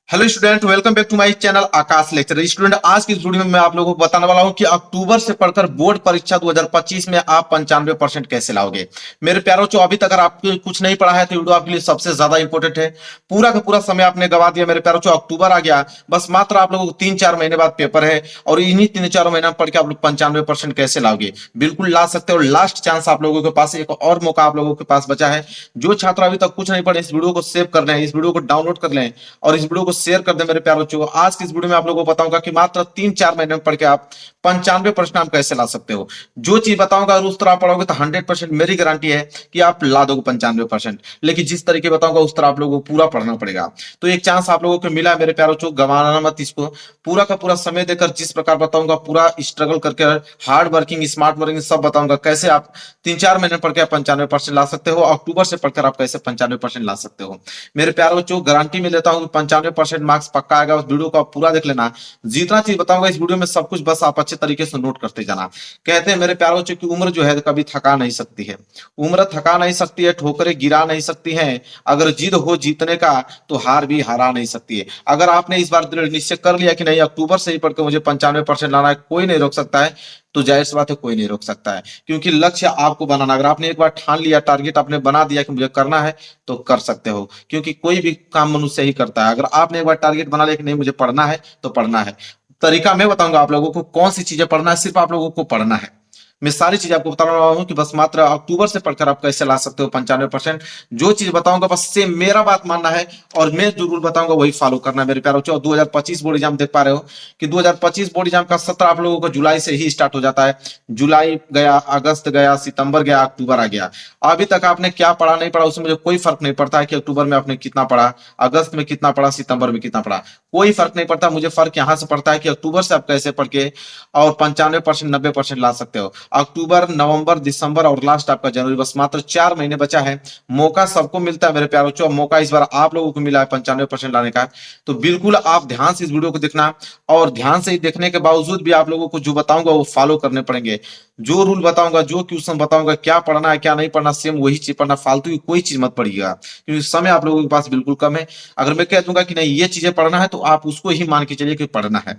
Hello student, welcome back to my channel Akash lecture. Student, आज की इस वीडियो में मैं आप लोगों को बताने वाला हूं कि अक्टूबर से पढ़कर बोर्ड परीक्षा 2025 में आप 95% कैसे लाओगे। मेरे प्यारों, जो अभी तक अगर आपको कुछ नहीं पढ़ा है तो वीडियो आपके लिए सबसे ज्यादा इंपॉर्टेंट है। पूरा का पूरा समय आपने गवा दिया मेरे प्यारों। जो अक्टूबर आ गया, बस मात्र आप लोगों को 3-4 महीने बाद पेपर है और इन्हीं 3-4 महीने में पढ़ के आप लोग 95% कैसे लाओगे, बिल्कुल ला सकते हो। लास्ट चांस आप लोगों के पास, एक और मौका आप लोगों के पास बचा है। जो छात्र अभी तक कुछ नहीं पढ़े, इस वीडियो को सेव कर लें, इस वीडियो को डाउनलोड कर लें और इस वीडियो को शेयर कर दें मेरे प्यारे बच्चों। आज की इस वीडियो में आप लोगों को बताऊंगा कि मात्र 3-4 महीने में पढ़ के आप 95% आप कैसे ला सकते हो। जो चीज बताऊंगा अगर उस तरह आप पढ़ोगे तो 100% मेरी गारंटी है कि आप ला दोगे 95%। लेकिन जिस तरीके बताऊंगा उस तरह आप लोगों को पूरा पढ़ना पड़ेगा। तो एक चांस आप लोगों को मिला है मेरे प्यारे बच्चों, गंवाना मत इसको। पूरा का पूरा समय देकर जिस प्रकार बताऊंगा, पूरा स्ट्रगल करके, हार्ड वर्किंग, स्मार्ट वर्किंग सब बताऊंगा कैसे आप 3-4 महीने पढ़ के 95% ला सकते हो। अक्टूबर से पढ़कर आप कैसे 95% ला सकते हो। मेरे प्यारे बच्चों, गारंटी में लेता हूं कि 95% मार्क्स पक्का आएगा। उस वीडियो को आप पूरा देख लेना। जितना चीज बताऊंगा इस वीडियो में सब कुछ बस आप अच्छे तरीके से नोट करते जाना। कहते हैं मेरे प्यारे बच्चों की उम्र जो है कभी थका नहीं सकती है। उम्र थका नहीं सकती है, ठोकरें गिरा नहीं सकती है। अगर जिद हो जीतने का तो हार भी हरा नहीं सकती है। अगर आपने इस बार दृढ़ निश्चय कर लिया कि नहीं, अक्टूबर से ही पढ़कर मुझे 95% लाना है, कोई नहीं रोक सकता है, तो जाहिर सी बात है कोई नहीं रोक सकता है। क्योंकि लक्ष्य आपको बनाना, अगर आपने एक बार ठान लिया, टारगेट आपने बना दिया कि मुझे करना है, तो कर सकते हो। क्योंकि कोई भी काम मनुष्य ही करता है। अगर आपने एक बार टारगेट बना लिया कि नहीं मुझे पढ़ना है, तो पढ़ना है। तरीका मैं बताऊंगा आप लोगों को कौन सी चीजें पढ़ना है, सिर्फ आप लोगों को पढ़ना है। मैं सारी चीज आपको बता रहा हूं कि बस मात्र अक्टूबर से पढ़कर आप कैसे ला सकते हो 95%। जो चीज बताऊंगा बस सेम मेरा बात मानना है और मैं जो रूल बताऊंगा वही फॉलो करना है मेरे प्यारों। 2025 बोर्ड एग्जाम देख पा रहे हो कि 2025 बोर्ड एग्जाम का सत्र आप लोगों को जुलाई से ही स्टार्ट हो जाता है। जुलाई गया, अगस्त गया, सितंबर गया, अक्टूबर आ गया। अभी तक आपने क्या पढ़ा नहीं पढ़ा उसमें मुझे कोई फर्क नहीं पड़ता है कि अक्टूबर में आपने कितना पढ़ा, अगस्त में कितना पढ़ा, सितंबर में कितना पढ़ा, कोई फर्क नहीं पड़ता। मुझे फर्क यहां से पड़ता है कि अक्टूबर से आप कैसे पढ़ के और 95%, 90% ला सकते हो। अक्टूबर, नवंबर, दिसंबर और लास्ट आपका जनवरी, बस मात्र 4 महीने बचा है। मौका सबको मिलता है मेरे प्यारों बच्चों, मौका इस बार आप लोगों को मिला है 95% लाने का। तो बिल्कुल आप ध्यान से इस वीडियो को देखना और ध्यान से देखने के बावजूद भी आप लोगों को जो बताऊंगा वो फॉलो करने पड़ेंगे। जो रूल बताऊंगा, जो क्वेश्चन बताऊंगा, क्या पढ़ना है क्या नहीं पढ़ना, सेम वही चीज पढ़ना, फालतू की कोई चीज मत पढ़िएगा क्योंकि समय आप लोगों के पास बिल्कुल कम है। अगर मैं कह दूंगा कि नहीं ये चीजें पढ़ना है तो आप उसको ही मान के चलिए कि पढ़ना है।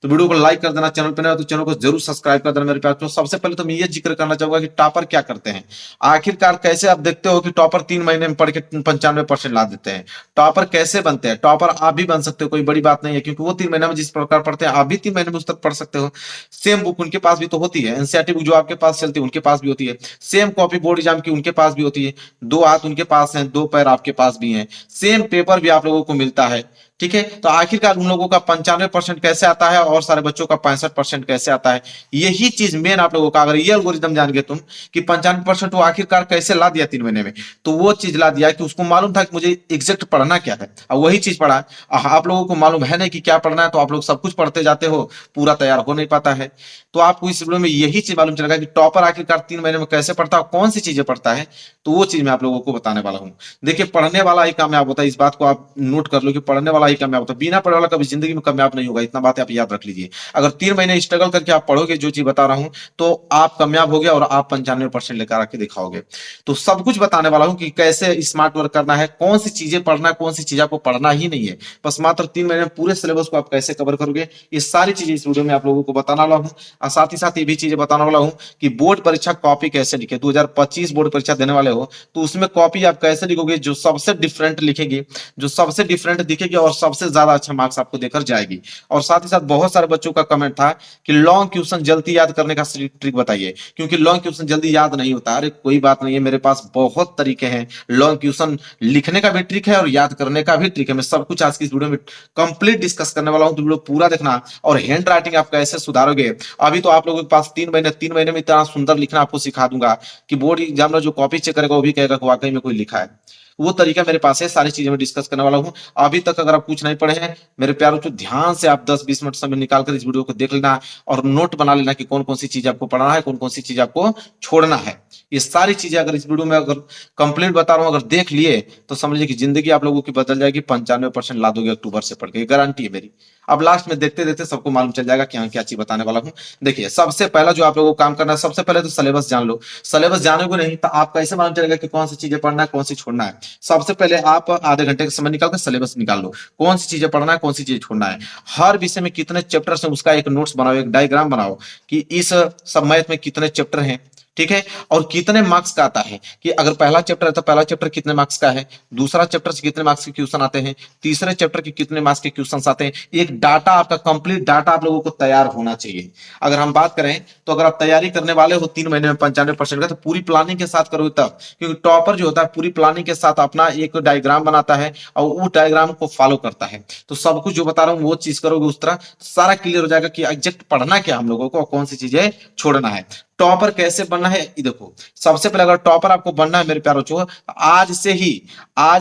तो वीडियो को लाइक कर देना, चैनल पर नया हो तो चैनल को जरूर सब्सक्राइब कर देना मेरे प्यार। तो सबसे पहले तो मैं ये जिक्र करना चाहूंगा कि टॉपर क्या करते हैं। आखिरकार कैसे आप देखते हो कि टॉपर 3 महीने में पढ़ के 95% ला देते हैं। टॉपर कैसे बनते हैं? टॉपर आप भी बन सकते हो, कोई बड़ी बात नहीं है, क्योंकि वो 3 महीने में जिस प्रकार पढ़ते हैं आप भी 3 महीने में उस तक पढ़ सकते हो। सेम बुक उनके पास भी तो होती है, एनसीईआरटी बुक जो आपके पास चलती है उनके पास भी होती है। सेम कॉपी बोर्ड एग्जाम की उनके पास भी होती है। 2 हाथ उनके पास हैं, 2 पैर आपके पास भी हैं। सेम पेपर भी आप लोगों को मिलता है। ठीक है, तो आखिरकार उन लोगों का 95% कैसे आता है और सारे बच्चों का 65% कैसे आता है, यही चीज मेन आप लोगों का, अगर ये एल्गोरिथम जान गए तुम कि 95% वो आखिरकार कैसे ला दिया 3 महीने में, तो वो चीज ला दिया कि उसको मालूम था कि मुझे एग्जैक्ट पढ़ना क्या है और वही चीज पढ़ा। आप लोगों को मालूम है नहीं कि क्या पढ़ना है, तो आप लोग सब कुछ पढ़ते जाते हो, पूरा तैयार हो नहीं पाता है। तो आपको इस वीडियो में यही चीज मालूम चलेगा कि टॉपर आखिरकार 3 महीने में कैसे पढ़ता है, कौन सी चीजें पढ़ता है। तो वो चीज मैं आप लोगों को बताने वाला हूँ। देखिए, पढ़ने वाला ही कामयाब होता है, इस बात को आप नोट कर लो कि पढ़ने वाला ही कामयाब होता है। बिना पढ़ने वाला कभी जिंदगी में कामयाब नहीं होगा, इतना बात आप याद रख लीजिए। अगर 3 महीने स्ट्रगल करके आप पढ़ोगे जो चीज बता रहा हूं, तो आप कामयाब होगे और आप 95% लेकर आके दिखाओगे। तो सब कुछ बताने वाला हूं कि कैसे स्मार्ट वर्क करना है, कौन सी चीजें पढ़ना है, कौन सी चीज आपको पढ़ना ही नहीं है। बस मात्र 3 महीने में पूरे सिलेबस को आप कैसे कवर करोगे, ये सारी चीजें इस वीडियो में आप लोगों को बताने वाला हूं। और साथ ही साथ ये भी चीजें बताने वाला हूं कि बोर्ड परीक्षा कॉपी कैसे लिखे। 2025 बोर्ड परीक्षा देने वाले हो तो उसमें कॉपी आप कैसे लिखोगे, जो सबसे डिफरेंट लिखेगी, जो सबसे डिफरेंट दिखेगी और सबसे ज्यादा अच्छा मार्क्स आपको देकर जाएगी। और साथ ही साथ बहुत सारे बच्चों का कमेंट था कि लॉन्ग क्वेश्चन जल्दी याद करने का ट्रिक बताइए, क्योंकि लॉन्ग क्वेश्चन जल्दी याद नहीं होता। अरे कोई बात नहीं है, मेरे पास बहुत तरीके हैं। लॉन्ग क्वेश्चन लिखने का भी ट्रिक है और याद करने का भी ट्रिक है। मैं सब कुछ आज की इस वीडियो में कंप्लीट डिस्कस करने वाला हूं, तो वीडियो पूरा देखना। और हैंड राइटिंग आप कैसे सुधारोगे, अभी तो आप लोगों के पास 3 महीने में इतना सुंदर लिखना आपको सिखा दूंगा कि बोर्ड एग्जामिनर जो कॉपी चेक करेगा वो भी कहेगा कि वाकई में कोई लिखा है। वो तरीका मेरे पास है, सारी चीजें मैं डिस्कस करने वाला हूं। अभी तक अगर आप कुछ नहीं पढ़े हैं मेरे प्यारों, तो ध्यान से आप 10-20 मिनट समय निकालकर इस वीडियो को देख लेना और नोट बना लेना कि कौन कौन सी चीज आपको पढ़ना है, कौन कौन सी चीज आपको छोड़ना है। ये सारी चीजें अगर इस वीडियो में अगर कंप्लीट बता रहा हूं, अगर देख लिए तो समझ लीजिए कि जिंदगी आप लोगों की बदल जाएगी। 95% ला दोगे अक्टूबर से पढ़ के, गारंटी है मेरी। अब लास्ट में देखते देखते सबको मालूम चल जाएगा कि हाँ क्या चीज बताने वाला हूँ। देखिए, सबसे पहला जो आप लोगों को काम करना है, सबसे पहले तो सिलेबस जान लो। सिलेबस जानोगे नहीं तो आप कैसे मालूम चलेगा कि कौन सी चीजें पढ़ना है, कौन सी छोड़ना है। सबसे पहले आप आधे घंटे का समय निकाल कर सिलेबस निकाल लो, कौन सी चीजें पढ़ना है, कौन सी चीजें छोड़ना है। हर विषय में कितने चैप्टर्स हैं उसका एक नोट्स बनाओ, एक डायग्राम बनाओ कि इस सब मैथ में कितने चैप्टर हैं, ठीक है, और कितने मार्क्स का आता है। कि अगर पहला चैप्टर है तो पहला चैप्टर कितने मार्क्स का है, दूसरा चैप्टर से कितने मार्क्स के क्वेश्चन आते हैं, तीसरे चैप्टर के कितने मार्क्स के क्वेश्चन आते हैं। एक डाटा आपका कंप्लीट डाटा आप लोगों को तैयार होना चाहिए। अगर हम बात करें तो अगर आप तैयारी करने वाले हो 3 महीने में 95% का, तो पूरी प्लानिंग के साथ करोगे तब। क्योंकि टॉपर जो होता है पूरी प्लानिंग के साथ अपना एक डायग्राम बनाता है और उस डायग्राम को फॉलो करता है। तो सब कुछ जो बता रहा हूँ वो चीज करोगे उस तरह, सारा क्लियर हो जाएगा कि एग्जैक्ट पढ़ना क्या हम लोगों को और कौन सी चीजें छोड़ना है। टॉपर कैसे बनना है ये देखो। सबसे पहले अगर टॉपर आपको बनना है मेरे प्यारो बच्चों, आज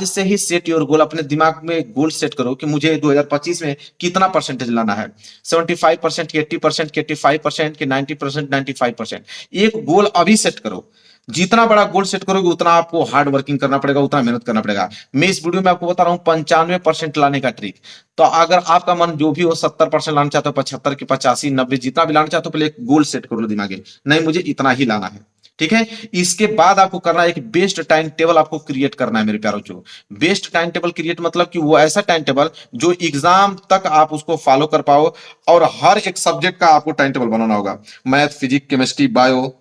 से ही सेट योर गोल। अपने दिमाग में गोल सेट करो कि मुझे 2025 में कितना परसेंटेज लाना है। 75%, 80%, 85%, कि 90%, 95%। एक गोल अभी सेट करो। जितना बड़ा गोल सेट करोगे उतना आपको हार्ड वर्किंग करना पड़ेगा, उतना मेहनत करना पड़ेगा। मैं इस वीडियो में आपको बता रहा हूं 95% लाने का ट्रिक। तो अगर आपका मन जो भी हो 70% लाना चाहते हो, 75 की 85, 90 जितना भी लाना चाहते हो, पहले एक गोल सेट कर लो दिमाग में, नहीं मुझे इतना ही लाना है, ठीक है। इसके बाद आपको करना है एक बेस्ट टाइम टेबल आपको क्रिएट करना है मेरे प्यारों। जो बेस्ट टाइम टेबल क्रिएट मतलब कि वो ऐसा टाइम टेबल जो एग्जाम तक आप उसको फॉलो कर पाओ, और हर एक सब्जेक्ट का आपको टाइम टेबल बनाना होगा। मैथ, फिजिक्स, केमिस्ट्री, बायो,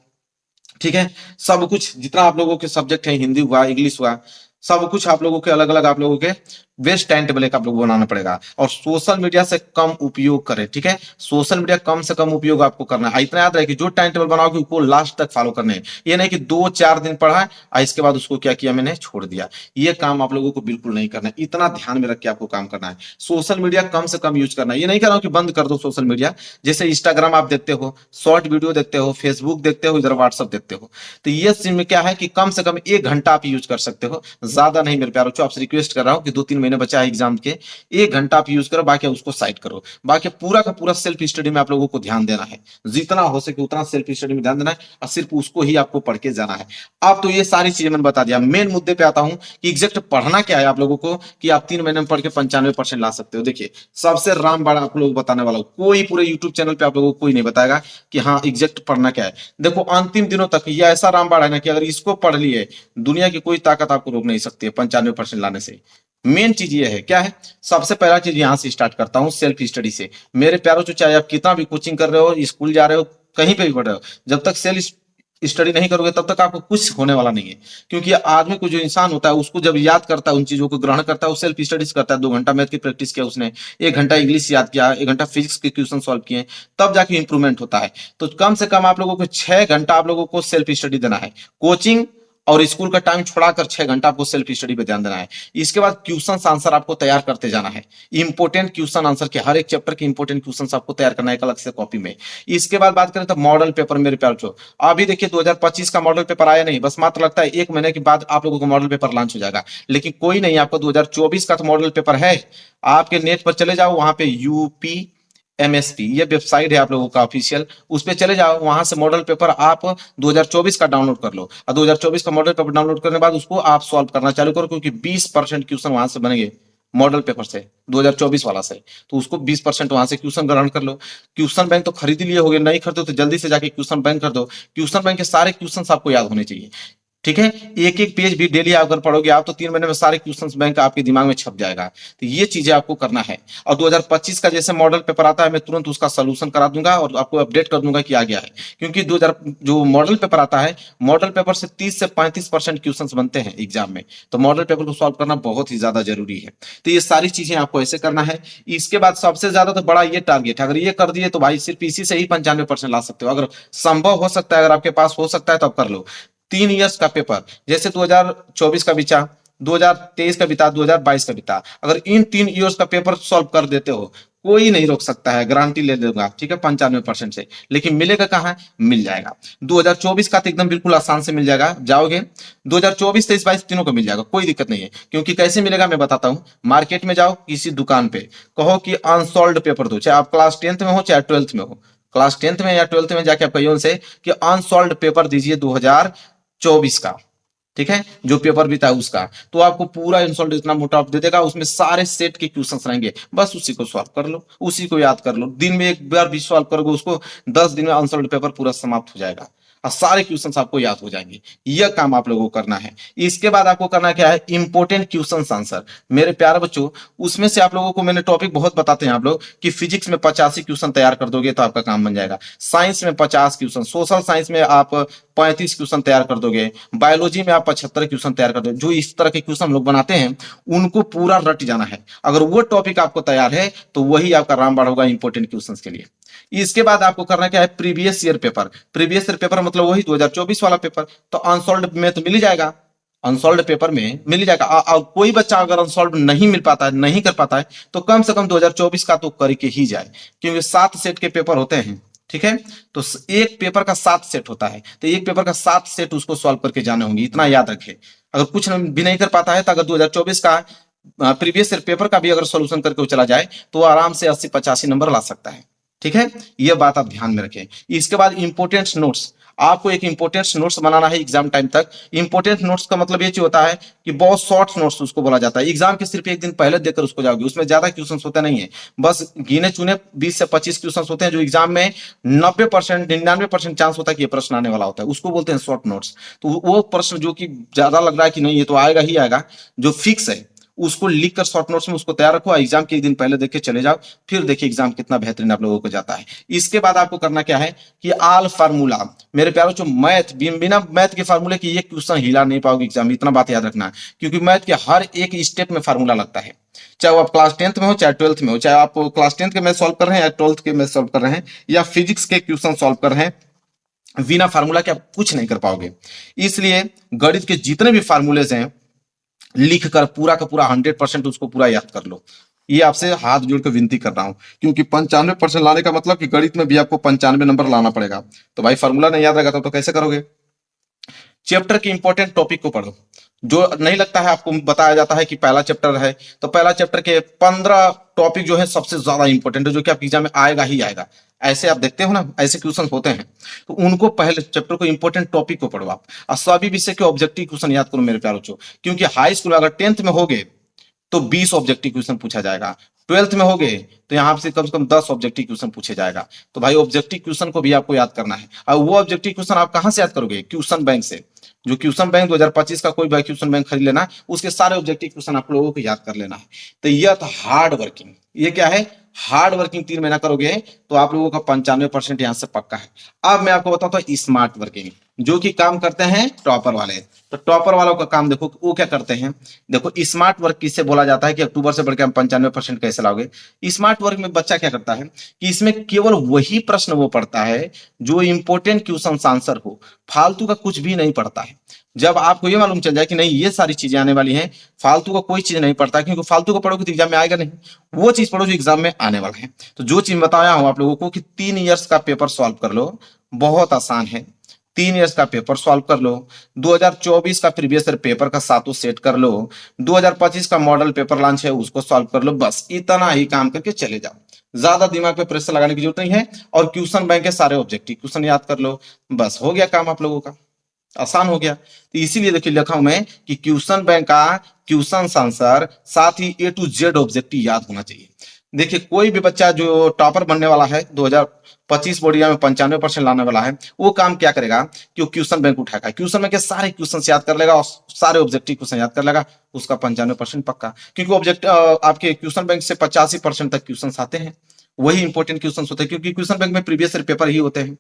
ठीक है, सब कुछ जितना आप लोगों के सब्जेक्ट है, हिंदी हुआ, इंग्लिश हुआ, सब कुछ आप लोगों के अलग अलग आप लोगों के बेस्ट टाइम टेबल एक आप लोगों को बनाना पड़ेगा। और सोशल मीडिया से कम उपयोग करें, ठीक है। सोशल मीडिया कम से कम उपयोग आपको करना है। इतना याद रहे कि जो टाइम टेबल बनाओगे उसको लास्ट तक फॉलो करने हैं। ये नहीं कि 2-4 दिन पढ़ा और इसके बाद उसको क्या किया मैंने, छोड़ दिया। ये काम आप लोगों को बिल्कुल नहीं करना है। इतना ध्यान में रख के आपको काम करना है। सोशल मीडिया कम से कम यूज करना है। ये नहीं कह रहा हूं कि बंद कर दो सोशल मीडिया। जैसे इंस्टाग्राम आप देखते हो, शॉर्ट वीडियो देखते हो, फेसबुक देखते हो, इधर व्हाट्सअप देखते हो, तो ये सिम में क्या है कि कम से कम 1 घंटा आप यूज कर सकते हो, ज्यादा नहीं मेरे प्यारों। आपसे रिक्वेस्ट कर रहा हूं कि 2-3 महीने बचा है एग्जाम के, 1 घंटा आप यूज करो, बाकी उसको साइड करो। बाकी पूरा का पूरा सेल्फ स्टडी में आप लोगों को ध्यान देना है। जितना हो सके उतना सेल्फ स्टडी में ध्यान देना है और सिर्फ उसको ही आपको पढ़ के जाना है। अब तो ये सारी चीजें मैंने बता दिया। मेन मुद्दे पे आता हूं कि एग्जैक्ट पढ़ना क्या है आप लोगों को, कि आप 3 महीने में पढ़ के 95% ला सकते हो। देखिए, सबसे रामबाण आप लोगों को बताने वाला हूं। कोई पूरे यूट्यूब चैनल पे आप लोगों को कोई नहीं बताएगा कि हाँ एग्जैक्ट पढ़ना क्या है। देखो, अंतिम दिनों तक ये ऐसा रामबाण है ना कि अगर इसको पढ़ लिए, दुनिया की कोई ताकत आपको रोक नहीं सकती है 95% लाने से। मेन चीज ये है, क्या है, सबसे पहला चीज यहां से स्टार्ट करता हूं, सेल्फ स्टडी से। मेरे प्यारों, चाहे आप कितना भी कोचिंग कर रहे हो, स्कूल जा रहे हो, कहीं पे भी पढ़ रहे हो, जब तक सेल्फ स्टडी नहीं करोगे तब तक आपको कुछ होने वाला नहीं है। क्योंकि आदमी को, जो इंसान होता है, उसको जब याद करता है, उन चीजों को ग्रहण करता है, वो सेल्फ स्टडीज करता है। 2 घंटा मैथ की प्रैक्टिस किया उसने, 1 घंटा इंग्लिश याद किया, 1 घंटा फिजिक्स के क्वेश्चन सॉल्व किए, तब जाके इंप्रूवमेंट होता है। तो कम से कम आप लोगों को 6 घंटा आप लोगों को सेल्फ स्टडी देना है। कोचिंग और स्कूल का टाइम छोड़ाकर 6 घंटा आपको सेल्फ स्टडी पे ध्यान देना है। इसके बाद क्वेश्चन आंसर आपको तैयार करते जाना है। इंपोर्टेंट क्वेश्चन आंसर के, हर एक चैप्टर के इंपोर्टेंट क्वेश्चन आपको तैयार करना है एक अलग से कॉपी में। इसके बाद बात करें तो मॉडल पेपर मेरे प्यार छो, अभी देखिए 2025 का मॉडल पेपर आया नहीं, बस मात्र लगता है 1 महीने के बाद आप लोगों को मॉडल पेपर लॉन्च हो जाएगा। लेकिन कोई नहीं, आपका 2024 का तो मॉडल पेपर है। आपके नेट पर चले जाओ, वहां पे यूपी एमएसपी ये वेबसाइट है आप लोगों का ऑफिशियल, उस पे चले जाओ, वहां से मॉडल पेपर आप 2024 का डाउनलोड कर लो। और 2024 का मॉडल पेपर डाउनलोड करने के बाद उसको आप सॉल्व करना चालू करो, क्योंकि 20% क्वेश्चन वहां से बनेंगे मॉडल पेपर से, 2024 वाला से। तो उसको 20% वहां से क्वेश्चन ग्रहण कर लो। क्वेश्चन बैंक तो खरीद लिए होगे, नहीं खरीदो तो जल्दी से जाके क्वेश्चन बैंक कर दो। क्वेश्चन बैंक के सारे क्वेश्चन आपको याद होने चाहिए, ठीक है। एक एक पेज भी डेली अगर पढ़ोगे आप तो 3 महीने में सारे क्वेश्चंस बैंक आपके दिमाग में छप जाएगा। तो ये चीजें आपको करना है। और 2025 का जैसे मॉडल पेपर आता है, मैं तुरंत उसका सोल्यूशन करा दूंगा और आपको अपडेट कर दूंगा कि आ गया है। क्योंकि 2000 जो मॉडल पेपर आता है, मॉडल पेपर से 30 से 35% क्वेश्चन बनते हैं एग्जाम में। तो मॉडल पेपर को सॉल्व करना बहुत ही ज्यादा जरूरी है। तो ये सारी चीजें आपको ऐसे करना है। इसके बाद सबसे ज्यादा तो बड़ा ये टारगेट है, अगर ये कर दिए तो भाई सिर्फ इसी से ही 95% ला सकते हो। अगर संभव हो सकता है, अगर आपके पास हो सकता है तो आप कर लो। 3 इयर्स का पेपर, जैसे 2024 का बीचा, 2023 का बीता, 2022 का बीता, अगर इन 3 इयर्स का पेपर सॉल्व कर देते हो, कोई नहीं रोक सकता है, गारंटी ले दूंगा, ठीक है, 95% से। लेकिन मिलेगा कहाँ, मिल जाएगा 2024 का तो एकदम बिल्कुल आसान से मिल जाएगा। जाओगे 2024, 23, 22 तीनों को मिल जाएगा, कोई दिक्कत नहीं है। क्योंकि कैसे मिलेगा मैं बताता हूँ। मार्केट में जाओ, किसी दुकान पे कहो कि अनसॉल्व पेपर दो, चाहे आप क्लास 10th में हो चाहे 12th में हो, क्लास 10th में या 12th में जाके आप कहिए उनसे कि अनसॉल्व पेपर दीजिए 2024 का, ठीक है, जो पेपर भी था उसका, तो आपको पूरा इंसॉल्व इतना मोटा दे देगा, उसमें सारे सेट के क्वेश्चंस रहेंगे, बस उसी को सॉल्व कर लो, उसी को याद कर लो, दिन में एक बार भी सॉल्व करोगे उसको, 10 दिन में अनसॉल्व पेपर पूरा समाप्त हो जाएगा और सारे क्वेश्चंस आपको याद हो जाएंगे। यह काम आप लोगों को करना है। इसके बाद आपको करना क्या है, इंपोर्टेंट क्वेश्चंस आंसर। मेरे प्यारे बच्चों, उसमें से आप लोगों को मैंने टॉपिक बहुत बताते हैं आप लोग कि फिजिक्स में 85 क्वेश्चन तैयार कर दोगे तो आपका काम बन जाएगा, साइंस में 50 क्वेश्चन, सोशल साइंस में आप 35 क्वेश्चन तैयार कर दोगे, बायोलॉजी में आप 75 क्वेश्चन तैयार कर दोगे। जो इस तरह के क्वेश्चन हम लोग बनाते हैं उनको पूरा रट जाना है। अगर वो टॉपिक आपको तैयार है तो वही आपका रामबाण होगा इंपोर्टेंट क्वेश्चंस के लिए। इसके बाद आपको करना क्या है, previous year paper. Previous year paper मतलब वही 2024 वाला पेपर, तो अनसॉल्व्ड में तो मिल ही जाएगा, अनसॉल्व्ड पेपर में मिल ही जाएगा। कोई बच्चा अगर अनसॉल्व्ड नहीं मिल पाता है, नहीं कर पाता है, तो कम से कम 2024 का तो करके ही जाए, क्योंकि 7 सेट के पेपर होते हैं, ठीक है। तो एक पेपर का 7 सेट होता है, तो एक पेपर का 7 सेट उसको सॉल्व करके जाने होंगे, इतना याद रखे। अगर कुछ भी नहीं कर पाता है तो अगर 2024 का प्रीवियस ईयर पेपर का भी अगर सोल्यूशन करके वो चला जाए तो आराम से 80-85 नंबर ला सकता है, ठीक है। यह बात आप ध्यान में रखें। इसके बाद इंपोर्टेंट नोट्स, आपको एक इंपोर्टेंट नोट्स बनाना है एग्जाम टाइम तक। इंपोर्टेंट नोट्स का मतलब ये चीज होता है कि बहुत शॉर्ट नोट्स उसको बोला जाता है, एग्जाम के सिर्फ एक दिन पहले देकर उसको जाओगे, उसमें ज्यादा क्वेश्चन होते नहीं है, बस गिने चुने 20 से 25 क्वेश्चन होते हैं जो एग्जाम में 90% 99% चांस होता है कि ये प्रश्न आने वाला होता है, उसको बोलते हैं शॉर्ट नोट्स। तो वो प्रश्न जो कि ज्यादा लग रहा है कि नहीं ये तो आएगा ही आएगा, जो फिक्स है, उसको लिख कर शॉर्ट नोट्स में उसको तैयार रखो, एग्जाम के एक दिन पहले देख के चले जाओ, फिर देखिए एग्जाम कितना बेहतरीन आप लोगों को जाता है। इसके बाद आपको करना क्या है कि आल फार्मूला, मेरे प्यारों जो मैथ, बिना मैथ के फार्मूले की ये क्वेश्चन हिला नहीं पाओगे एग्जाम में, इतना बात याद रखना, क्योंकि मैथ के हर एक स्टेप में फार्मूला लगता है, चाहे वो आप क्लास 10th में हो चाहे 12th में हो, चाहे आप क्लास 10th के मैथ सॉल्व कर रहे हैं या 12th के मैथ सॉल्व कर रहे हैं या फिजिक्स के क्वेश्चन सॉल्व कर रहे हैं, बिना फार्मूला के आप कुछ नहीं कर पाओगे। इसलिए गणित के जितने भी फार्मूलेज हैं लिख कर पूरा का पूरा 100% उसको पूरा याद कर लो। ये आपसे हाथ जोड़ कर विनती कर रहा हूं, क्योंकि 95% लाने का मतलब कि गणित में भी आपको 95 नंबर लाना पड़ेगा। तो भाई फार्मूला नहीं याद रहेगा तो कैसे करोगे। चैप्टर के इंपॉर्टेंट टॉपिक को पढ़ो, जो नहीं लगता है आपको बताया जाता है कि पहला चैप्टर है तो पहला चैप्टर के 15 टॉपिक जो है सबसे ज्यादा इंपॉर्टेंट है, जो कि आपके एग्जाम में आएगा ही आएगा। ऐसे आप देखते हो ना, ऐसे क्वेश्चन होते हैं, तो उनको पहले चैप्टर को इंपॉर्टेंट टॉपिक को पढ़ो आप, और सभी विषय के ऑब्जेक्टिव क्वेश्चन याद करो मेरे प्यारों बच्चों, क्योंकि हाई स्कूल अगर 10th में हो गए तो 20 ऑब्जेक्टिव क्वेश्चन पूछा जाएगा, 12th में हो गए तो यहाँ से कम 10 ऑब्जेक्टिव क्वेश्चन पूछे जाएगा। तो भाई ऑब्जेक्टिव क्वेश्चन को भी आपको याद करना है, और वो ऑब्जेक्टिव क्वेश्चन आप कहां से याद करोगे, क्वेश्चन बैंक से। जो क्वेश्चन बैंक 2025 का कोई भी क्वेश्चन बैंक खरीद लेना, उसके सारे ऑब्जेक्टिव क्वेश्चन आप लोगों को याद कर लेना है। तो यह था हार्ड वर्किंग, ये क्या है, हार्ड वर्किंग 3 महीना करोगे तो आप लोगों का 95% यहां से पक्का है। अब मैं आपको बताता हूं स्मार्ट वर्किंग, जो कि काम करते हैं टॉपर वाले। तो टॉपर वालों का काम देखो वो क्या करते हैं। देखो स्मार्ट वर्क किससे बोला जाता है कि अक्टूबर से बढ़कर हम 95% कैसे लाओगे। स्मार्ट वर्क में बच्चा क्या करता है कि इसमें केवल वही प्रश्न वो पढ़ता है जो इंपोर्टेंट क्वेश्चन आंसर हो, फालतू का कुछ भी नहीं पढ़ता है। जब आपको ये मालूम चल जाए कि नहीं ये सारी चीजें आने वाली हैं, फालतू का कोई चीज नहीं पढ़ता, क्योंकि फालतू का पढ़ोगे तो एग्जाम में आएगा नहीं, वो चीज पढ़ो जो एग्जाम में आने वाला है। तो जो चीज बताया हूं आप लोगों को कि 3 इयर्स का पेपर सॉल्व कर लो, बहुत आसान है। 3 इयर्स का पेपर सॉल्व कर लो, 2024 का प्रीवियस ईयर पेपर का 7 सेट कर लो, 2025 का मॉडल पेपर लॉन्च है उसको सॉल्व कर लो, बस इतना ही काम करके चले जाओ। ज्यादा दिमाग पे प्रेशर लगाने की जरूरत नहीं है, और क्वेश्चन बैंक के सारे ऑब्जेक्टिव क्वेश्चन याद कर लो, बस हो गया काम आप लोगों का, आसान हो गया। तो इसीलिए देखिए लिखा हूं मैं कि क्वेश्चन बैंक का क्वेश्चन आंसर साथ ही A to Z ऑब्जेक्टिव याद होना चाहिए। देखिए कोई भी बच्चा जो टॉपर बनने वाला है 2025 बोर्ड एग्जाम में 95% लाने वाला है, वो काम क्या करेगा कि वो क्वेश्चन बैंक उठाएगा, क्वेश्चन बैंक के सारे क्वेश्चन याद कर लेगा और सारे ऑब्जेक्टिव क्वेश्चन याद कर लेगा, उसका 95% पक्का। क्योंकि ऑब्जेक्ट आपके क्वेश्चन बैंक से 85% तक क्वेश्चन आते हैं, वही इंपॉर्टेंट क्वेश्चन होते हैं, क्योंकि क्वेश्चन बैंक में प्रीवियस ईयर पेपर ही होते हैं।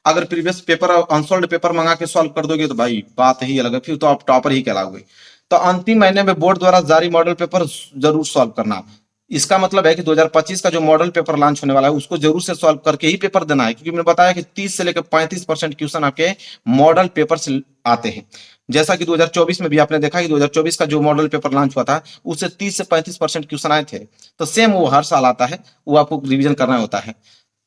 अगर प्रीवियस पेपर अनसॉल्व्ड पेपर मंगा के सॉल्व कर दोगे तो भाई बात ही अलग है, फिर तो आप टॉपर ही कहलाओगे। तो अंतिम महीने में बोर्ड द्वारा जारी मॉडल पेपर जरूर सॉल्व करना। इसका मतलब है कि 2025 का जो मॉडल पेपर लॉन्च होने वाला है उसको जरूर से सॉल्व करके ही पेपर देना है, क्योंकि मैंने बताया कि 30 से लेकर 35% क्वेश्चन आपके मॉडल पेपर से आते हैं। जैसा कि 2024 में भी आपने देखा कि 2024 का जो मॉडल पेपर लॉन्च हुआ था उससे 30 से 35% क्वेश्चन आए थे। तो सेम वो हर साल आता है, वो आपको रिवीजन करना होता है।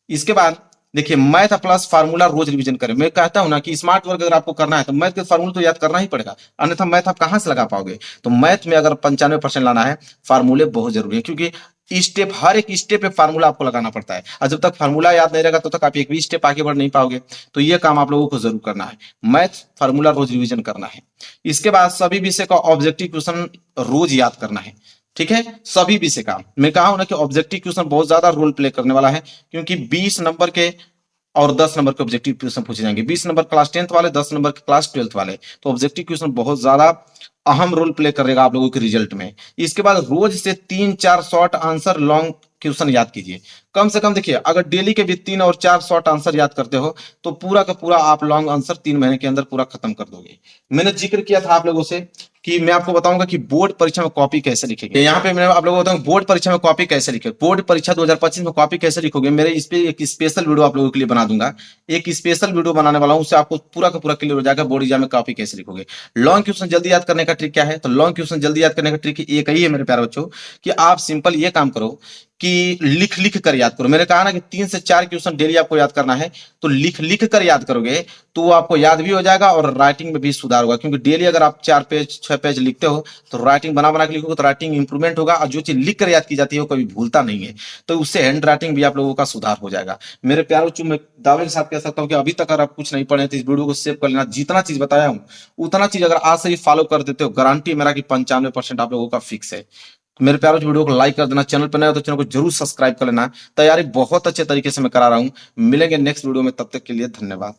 इसके बाद देखिए मैथ प्लस फार्मूला रोज रिवीजन करें। मैं कहता हूं ना कि स्मार्ट वर्क अगर आपको करना है तो मैथ के फार्मूला तो याद करना ही पड़ेगा, अन्यथा मैथ आप कहां से लगा पाओगे। तो मैथ में अगर 95% लाना है फार्मूले बहुत जरूरी है, क्योंकि स्टेप, हर एक स्टेप पे फार्मूला आपको लगाना पड़ता है, और जब तक फार्मूला याद नहीं रहेगा तब तक आप एक भी स्टेप आगे बढ़ नहीं पाओगे। तो ये काम आप लोगों को जरूर करना है, मैथ फार्मूला रोज रिवीजन करना है। इसके बाद सभी विषय का ऑब्जेक्टिव क्वेश्चन रोज याद करना है, ठीक है। सभी विषय का मैं कहा हूं ना कि ऑब्जेक्टिव क्वेश्चन बहुत ज्यादा रोल प्ले करने वाला है, क्योंकि 20 नंबर के और 10 नंबर के ऑब्जेक्टिव क्वेश्चन पूछे जाएंगे। 20 नंबर क्लास 10th वाले, 10 नंबर के क्लास 12th वाले। तो ऑब्जेक्टिव क्वेश्चन बहुत ज्यादा अहम रोल प्ले करेगा आप लोगों के रिजल्ट में। इसके बाद रोज से 3-4 शॉर्ट आंसर लॉन्ग क्वेश्चन याद कीजिए। कम से कम देखिए, अगर डेली के भी 3 और 4 शॉर्ट आंसर याद करते हो तो पूरा का पूरा आप लॉन्ग आंसर 3 महीने के अंदर पूरा खत्म कर दोगे। मैंने जिक्र किया था आप लोगों से कि मैं आपको बताऊंगा कि बोर्ड परीक्षा में कॉपी कैसे लिखेंगे। यहाँ पे मैं आप लोगों को बताऊंगा बोर्ड परीक्षा में कॉपी कैसे लिखे, बोर्ड परीक्षा 2025 में कॉपी कैसे लिखोगे। मेरे इस पे एक स्पेशल वीडियो आप लोगों के लिए बना दूंगा, एक स्पेशल वीडियो बनाने वाला हूं, उससे आपको पूरा का पूरा क्लियर हो जाएगा बोर्ड एग्जाम में कॉपी कैसे लिखोगे। लॉन्ग क्वेश्चन जल्दी याद करने का ट्रिक क्या है, तो लॉन्ग क्वेश्चन जल्दी याद करने का ट्रिक एक ही है मेरे प्यारे बच्चों, कि आप सिंपल ये काम करो कि लिख लिख कर याद करो। मैंने कहा ना कि 3 से 4 क्वेश्चन डेली आपको याद करना है, तो लिख लिख कर याद करोगे तो वो आपको याद भी हो जाएगा और राइटिंग में भी सुधार होगा। क्योंकि डेली अगर आप 4 पेज 6 पेज लिखते हो तो राइटिंग बना बना के लिखोगे तो राइटिंग इंप्रूवमेंट होगा, और जो चीज लिख कर याद की जाती है वो कभी भूलता नहीं है, तो उससे हैंड राइटिंग भी आप लोगों का सुधार हो जाएगा। मेरे प्यारे बच्चों, मैं दावे के साथ कह सकता हूँ कि अभी तक अगर आप कुछ नहीं पढ़े तो इस वीडियो को सेव कर लेना। जितना चीज बताया हूँ उतना चीज अगर आज से ही फॉलो कर देते हो, गारंटी मेरा कि 95% आप लोगों का फिक्स है। मेरे प्यारों, वीडियो को लाइक कर देना, चैनल पर नए हो तो चैनल को जरूर सब्सक्राइब कर लेना। तैयारी बहुत अच्छे तरीके से मैं करा रहा हूं। मिलेंगे नेक्स्ट वीडियो में, तब तक के लिए धन्यवाद।